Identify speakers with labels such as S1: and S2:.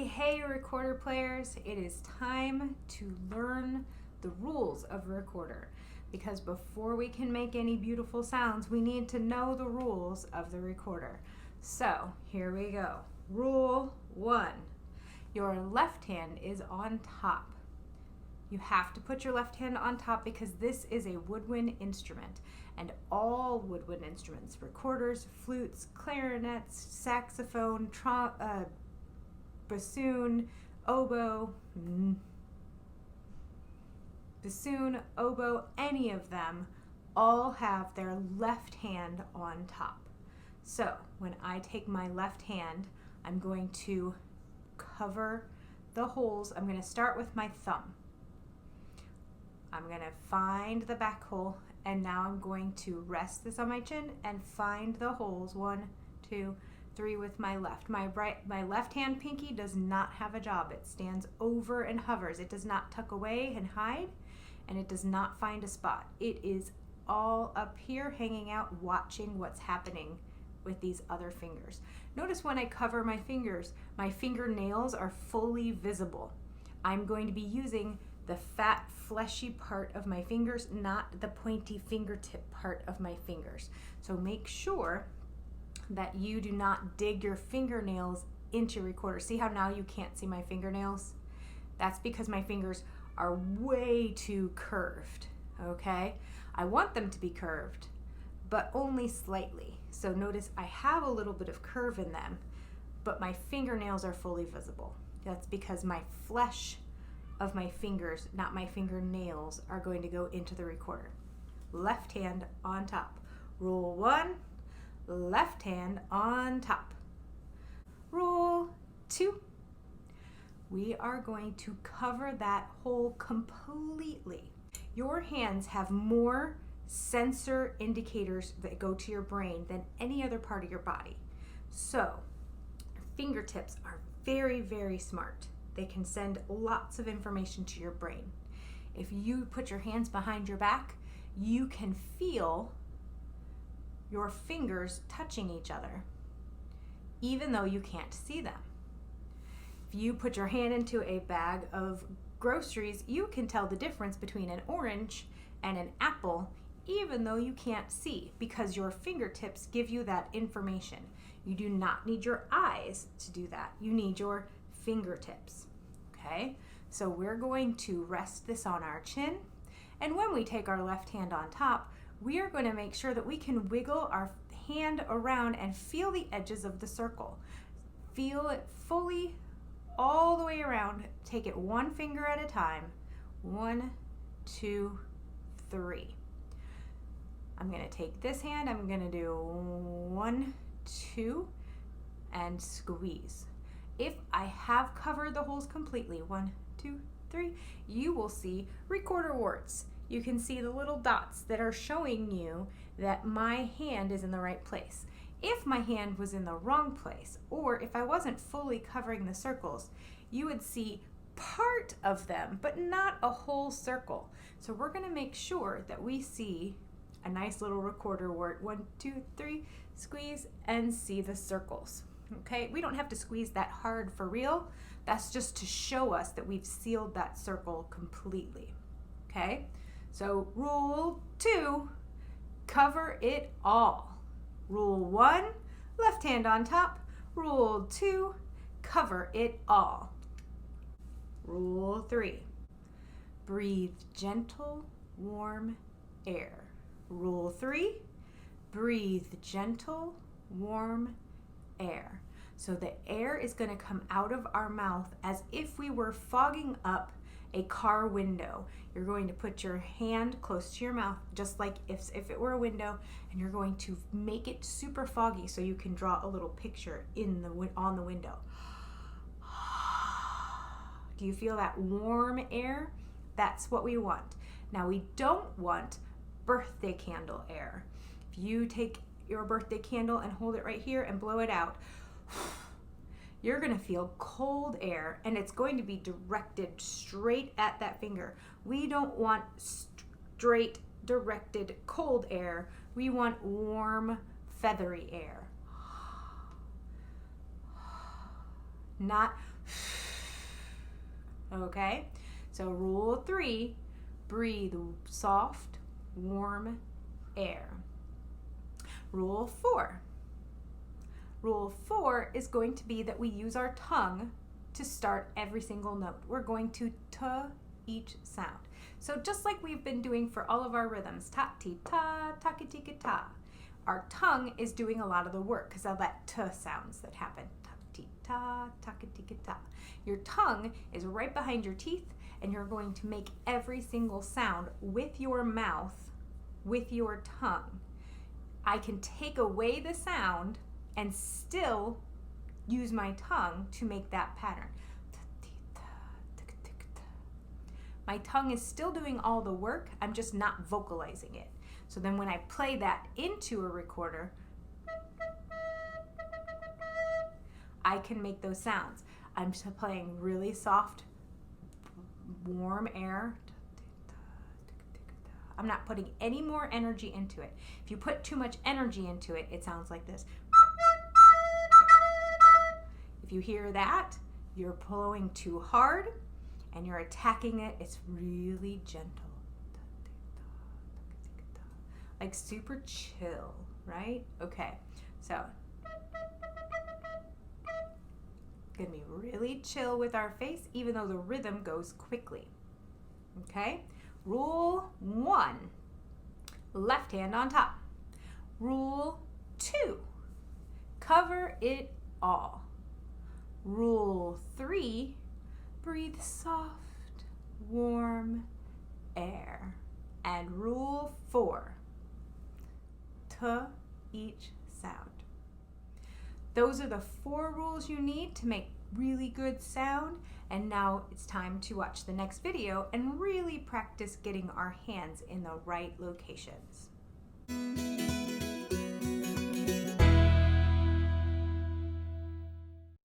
S1: Hey, recorder players, it is time to learn the rules of a recorder, because before we can make any beautiful sounds, we need to know the rules of the recorder. So here we go. Rule 1, your left hand is on top. You have to put your left hand on top because this is a woodwind instrument, and all woodwind instruments, recorders, flutes, clarinets, saxophone, bassoon, oboe, any of them all have their left hand on top. So when I take my left hand, I'm going to cover the holes. I'm going to start with my thumb. I'm going to find the back hole, and now I'm going to rest this on my chin and find the holes. 1, 2, 3 with my left. My left hand pinky does not have a job. It stands over and hovers. It does not tuck away and hide, and it does not find a spot. It is all up here hanging out, watching what's happening with these other fingers. Notice when I cover my fingers, my fingernails are fully visible. I'm going to be using the fat, fleshy part of my fingers, not the pointy fingertip part of my fingers. So make sure that you do not dig your fingernails into your recorder. See how now you can't see my fingernails? That's because my fingers are way too curved, okay? I want them to be curved, but only slightly. So notice I have a little bit of curve in them, but my fingernails are fully visible. That's because my flesh of my fingers, not my fingernails, are going to go into the recorder. Left hand on top. Rule 1, left hand on top. Rule 2, we are going to cover that hole completely. Your hands have more sensor indicators that go to your brain than any other part of your body. So, fingertips are very, very smart. They can send lots of information to your brain. If you put your hands behind your back, you can feel your fingers touching each other, even though you can't see them. If you put your hand into a bag of groceries, you can tell the difference between an orange and an apple, even though you can't see, because your fingertips give you that information. You do not need your eyes to do that. You need your fingertips. Okay, so we're going to rest this on our chin, and when we take our left hand on top, we are going to make sure that we can wiggle our hand around and feel the edges of the circle. Feel it fully all the way around. Take it one finger at a time. 1, 2, 3. I'm going to take this hand, I'm going to do 1, 2, and squeeze. If I have covered the holes completely, 1, 2, 3, you will see recorder warts. You can see the little dots that are showing you that my hand is in the right place. If my hand was in the wrong place, or if I wasn't fully covering the circles, you would see part of them, but not a whole circle. So we're going to make sure that we see a nice little recorder wart. 1, 2, 3, squeeze and see the circles. Okay, we don't have to squeeze that hard for real. That's just to show us that we've sealed that circle completely. Okay, so rule 2, cover it all. Rule 1, left hand on top. Rule 2, cover it all. Rule 3, breathe gentle, warm air. Rule 3, breathe gentle, warm air. So the air is going to come out of our mouth as if we were fogging up a car window. You're going to put your hand close to your mouth, just like if it were a window, and you're going to make it super foggy so you can draw a little picture on the window. Do you feel that warm air? That's what we want. Now we don't want birthday candle air. If you take your birthday candle and hold it right here and blow it out, you're going to feel cold air, and it's going to be directed straight at that finger. We don't want straight directed cold air. We want warm, feathery air. Not Okay, so rule 3, breathe soft, warm air. Rule 4. Rule 4 is going to be that we use our tongue to start every single note. We're going to t each sound. So just like we've been doing for all of our rhythms, ta, ti, ta, ta, ki, ti, ki, ta, our tongue is doing a lot of the work because of that t sounds that happen. Ta, ti, ta, ta, ki, ti, ki, ta. Your tongue is right behind your teeth, and you're going to make every single sound with your mouth, with your tongue. I can take away the sound and still use my tongue to make that pattern. My tongue is still doing all the work, I'm just not vocalizing it. So then when I play that into a recorder, I can make those sounds. I'm just playing really soft, warm air. I'm not putting any more energy into it. If you put too much energy into it, it sounds like this. If you hear that, you're pulling too hard and you're attacking it. It's really gentle. Like super chill, right? Okay, so gonna be really chill with our face, even though the rhythm goes quickly. Okay, rule 1, left hand on top. Rule 2, cover it all. Rule 3, breathe soft, warm air. And rule 4, to each sound. Those are the 4 rules you need to make really good sound. And now it's time to watch the next video and really practice getting our hands in the right locations.